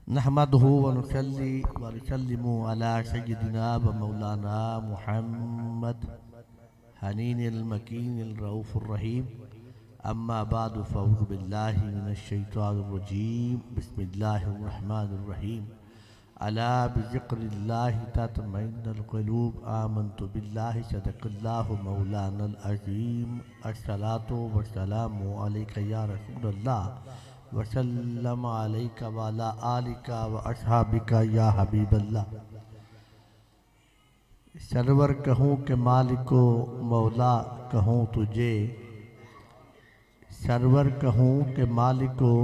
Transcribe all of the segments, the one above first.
नहमदहु व नुसल्ली व नुसल्लिमु अला सय्यिदिना व मौलाना मुहम्मद हनीनिल मकीनिल रऊफुर रहीम। अम्मा बादु फ़अऊज़ु बिल्लाहि मिनश शैतानिर रजीम। बिस्मिल्लाहिर रहमानिर रहीम। अला बिज़िक्रिल्लाहि तत्मइन्नुल क़ुलूब। आमन्तु बिल्लाहि सदक़ल्लाहु मौलानल अज़ीम। अस्सलातु वस्सलामु अलैका या रसूलल्लाह वसल्लम अलैका वाला आलिका व अस्हाबिका या हबीबल्लाह। सरवर कहूँ के मालिको मौला कहूँ तुझे, सरवर कहूँ के मालिको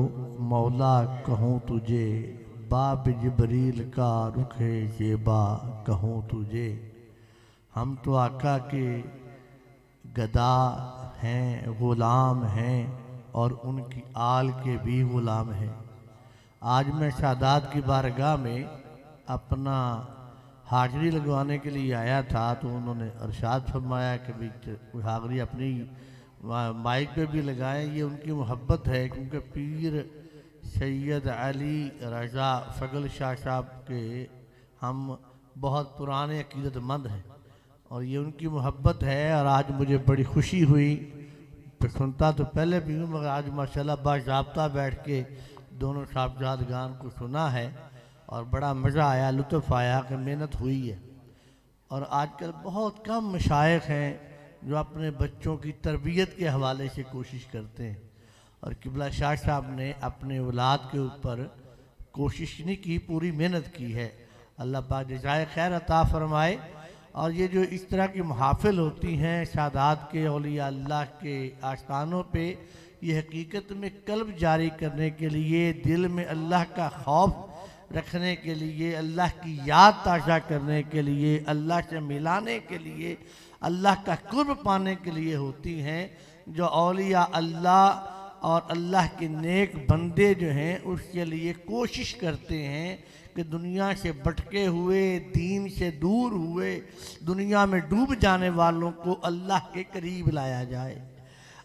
मौला कहूँ तुझे, बाब जिब्रील का रुखे ज़ेबा कहूँ तुझे। हम तो आका के गदा हैं, ग़ुलाम हैं और उनकी आल के भी ग़ुलाम हैं। आज मैं सादात की बारगाह में अपना हाज़री लगवाने के लिए आया था, तो उन्होंने इरशाद फरमाया कि भाई हाज़री अपनी माइक पे भी लगाएं। ये उनकी मोहब्बत है, क्योंकि पीर सैयद अली रज़ा फ़ज़ल शाह साहब के हम बहुत पुराने अक़ीदतमंद हैं और ये उनकी मोहब्बत है। और आज मुझे बड़ी खुशी हुई, सुनता तो पहले भी हूँ मगर आज माशाल्लाह बाज़ाब्ता बैठ के दोनों साहबजादगान को सुना है और बड़ा मज़ा आया, लुत्फ़ आया कि मेहनत हुई है। और आजकल बहुत कम मशाइख हैं जो अपने बच्चों की तरबियत के हवाले से कोशिश करते हैं, और क़िबला शाह साहब ने अपने औलाद के ऊपर कोशिश नहीं की, पूरी मेहनत की है। अल्लाह पाक जज़ाए खैर अता फ़रमाए। और ये जो इस तरह की महफ़िल होती हैं सादात के औलिया अल्लाह के आस्थानों पे, ये हकीकत में कल्ब जारी करने के लिए, दिल में अल्लाह का खौफ रखने के लिए, अल्लाह की याद ताज़ा करने के लिए, अल्लाह से मिलाने के लिए, अल्लाह का कुर्ब पाने के लिए होती हैं। जो औलिया अल्लाह और अल्लाह के नेक बंदे जो हैं उसके लिए कोशिश करते हैं कि दुनिया से भटके हुए, दीन से दूर हुए, दुनिया में डूब जाने वालों को अल्लाह के करीब लाया जाए,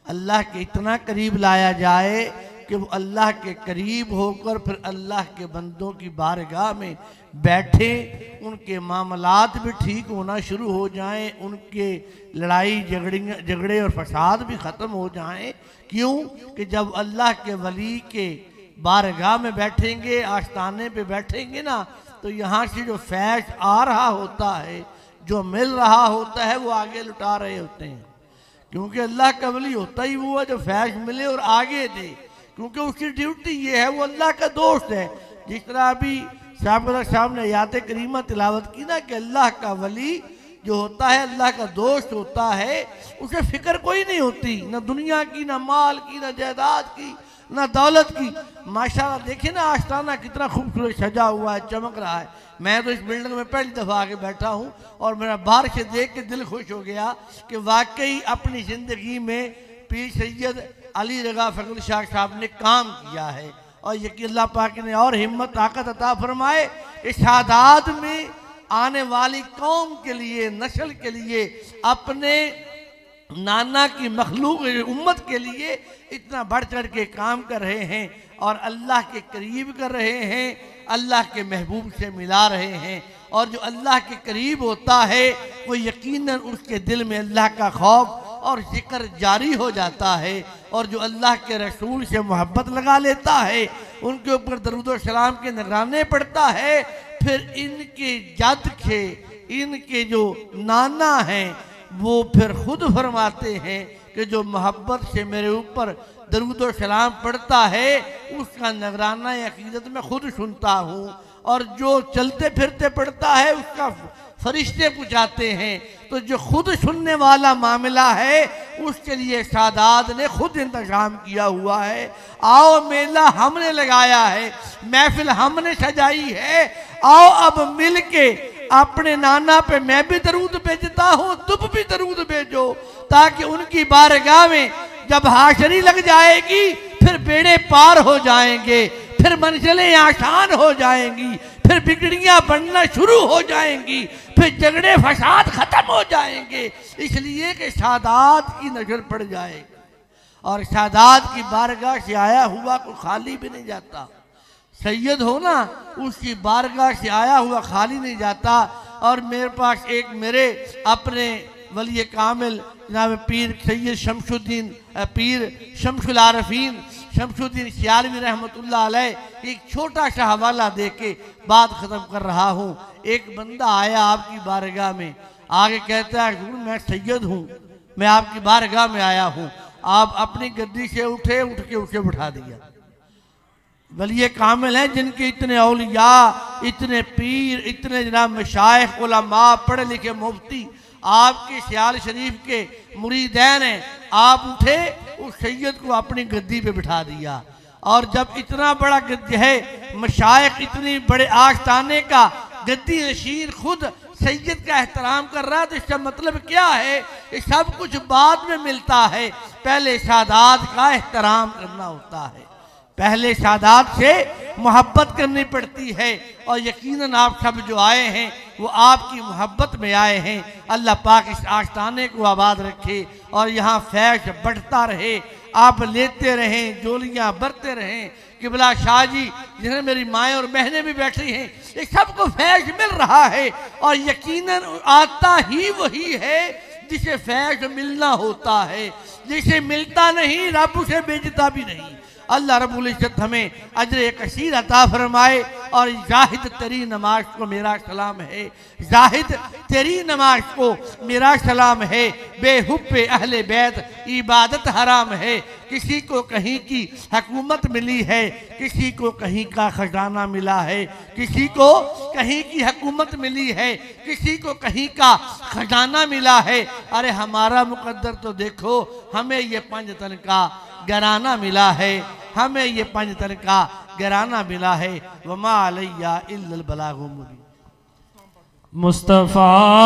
अल्लाह के इतना करीब लाया जाए कि वो अल्लाह के करीब होकर फिर अल्लाह के बंदों की बारगाह में बैठे, उनके मामलात भी ठीक होना शुरू हो जाएं, उनके लड़ाई झगड़े और फसाद भी ख़त्म हो जाएं। क्यों कि जब अल्लाह के वली के बारगाह में बैठेंगे, आस्थाने पे बैठेंगे ना, तो यहाँ से जो फैज़ आ रहा होता है, जो मिल रहा होता है, वो आगे लुटा रहे होते हैं। क्योंकि अल्लाह का वली होता ही वो है जो फैज़ मिले और आगे दे, क्योंकि उसकी ड्यूटी ये है, वो अल्लाह का दोस्त है। जिस तरह अभी साहब ने आयत करीमा तिलावत की ना कि अल्लाह का वली जो होता है अल्लाह का दोस्त होता है, उसे फिक्र कोई नहीं होती, ना दुनिया की, ना माल की, ना जायदाद की, ना दौलत की। माशाल्लाह देखिए ना आस्थाना कितना खूबसूरत सजा हुआ है, चमक रहा है। मैं तो इस बिल्डिंग में पहली दफ़ा आके बैठा हूँ और मेरा बाहर से देख के दिल खुश हो गया कि वाकई अपनी ज़िंदगी में पीर सैयद अली रज़ा फ़ज़ल शाह साहब ने काम किया है। और यकीन अल्लाह पाक ने और हिम्मत ताकत अता फरमाए इस सादात में आने वाली कौम के लिए, नस्ल के लिए, अपने नाना की मखलूक उम्मत के लिए इतना बढ़ चढ़ के काम कर रहे हैं और अल्लाह के करीब कर रहे हैं, अल्लाह के महबूब से मिला रहे हैं। और जो अल्लाह के करीब होता है वो यकीनन उसके दिल में अल्लाह का खौफ और जिक्र जारी हो जाता है। और जो अल्लाह के रसूल से मोहब्बत लगा लेता है, उनके ऊपर दरूद व सलाम के नगराने पड़ता है, फिर इनके जद के, इनके जो नाना हैं वो फिर खुद फरमाते हैं कि जो मोहब्बत से मेरे ऊपर दरूद व सलाम पड़ता है उसका नगराना अक़ीदत में खुद सुनता हूँ, और जो चलते फिरते पड़ता है उसका फरिश्ते पूछाते हैं। तो जो खुद सुनने वाला मामला है उसके लिए सादात ने खुद इंतजाम किया हुआ है। आओ मेला हमने लगाया है, महफिल हमने सजाई है, आओ अब मिल के अपने नाना पे मैं भी दरूद भेजता हूँ, तुम भी दरूद भेजो, ताकि उनकी बारगाह में जब हाशरी लग जाएगी फिर बेड़े पार हो जाएंगे, फिर मंजिलें आसान हो जाएंगी, फिर बिगड़ियां बनना शुरू हो जाएंगी, फिर झगड़े फसाद खत्म हो जाएंगे। इसलिए कि सादात की नजर पड़ जाएगी और सादात की बारगाह से आया हुआ कोई खाली भी नहीं जाता। सैयद हो ना, उसकी बारगाह से आया हुआ खाली नहीं जाता। और मेरे पास एक मेरे अपने वली कामिल जनाब पीर सैयद शमशुद्दीन पीर शमशुल आरफीन शमशुद्दीन सियालवी रहमतुल्लाह अलैह एक छोटा सा हवाला दे के बात ख़त्म कर रहा हूँ। एक बंदा आया आपकी बारगाह में, आगे कहता है हुजूर मैं सैयद हूँ, मैं आपकी बारगाह में आया हूँ। आप अपनी गद्दी से उठे, उठ के उसे बिठा दिया। वली कामिल हैं जिनके इतने औलिया, इतने पीर, इतने जनाब मशाइख उलमा पढ़े लिखे मुफ्ती आपके सियाल शरीफ के मुरीदैन हैं। आप उठे, उस सैयद को अपनी गद्दी पे बिठा दिया। और जब इतना बड़ा गद्दी है, मशाइख इतनी बड़े आस्थाने का गद्दी नशीन खुद सैयद का एहतराम कर रहा है, तो इसका मतलब क्या है? ये सब कुछ बाद में मिलता है, पहले सादात का एहतराम करना होता है, पहले सादात से मोहब्बत करनी पड़ती है। और यकीनन आप सब जो आए हैं वो आपकी मोहब्बत में आए हैं। अल्लाह पाक इस आस्थाने को आबाद रखे और यहाँ फैज़ बढ़ता रहे, आप लेते रहें, जोलियाँ भरते रहें। किबला शाह जी जिन्हें मेरी माएँ और बहनें भी बैठी हैं, ये सबको फैज़ मिल रहा है। और यकीनन आता ही वही है जिसे फैज़ मिलना होता है, जिसे मिलता नहीं रब उसे बेचता भी नहीं। अल्लाह रब्बुल इज्जत हमें अजर कसीर अता फरमाए। और जाहिद तेरी नमाज को मेरा सलाम है, जाहिद तेरी नमाज को मेरा सलाम है। बेहुब्बे अहले बैत इबादत हराम है। किसी को कहीं की हुकूमत मिली है, किसी को कहीं का खजाना मिला है, किसी को कहीं की हुकूमत मिली है, किसी को कहीं का खजाना मिला है। अरे हमारा मुकद्दर तो देखो, हमें ये 5 तन का घराना मिला है, हमें ये 5 तन का घराना मिला है। वमा अलैया इल्लल बलागुल मुबीन। मुस्तफ़ा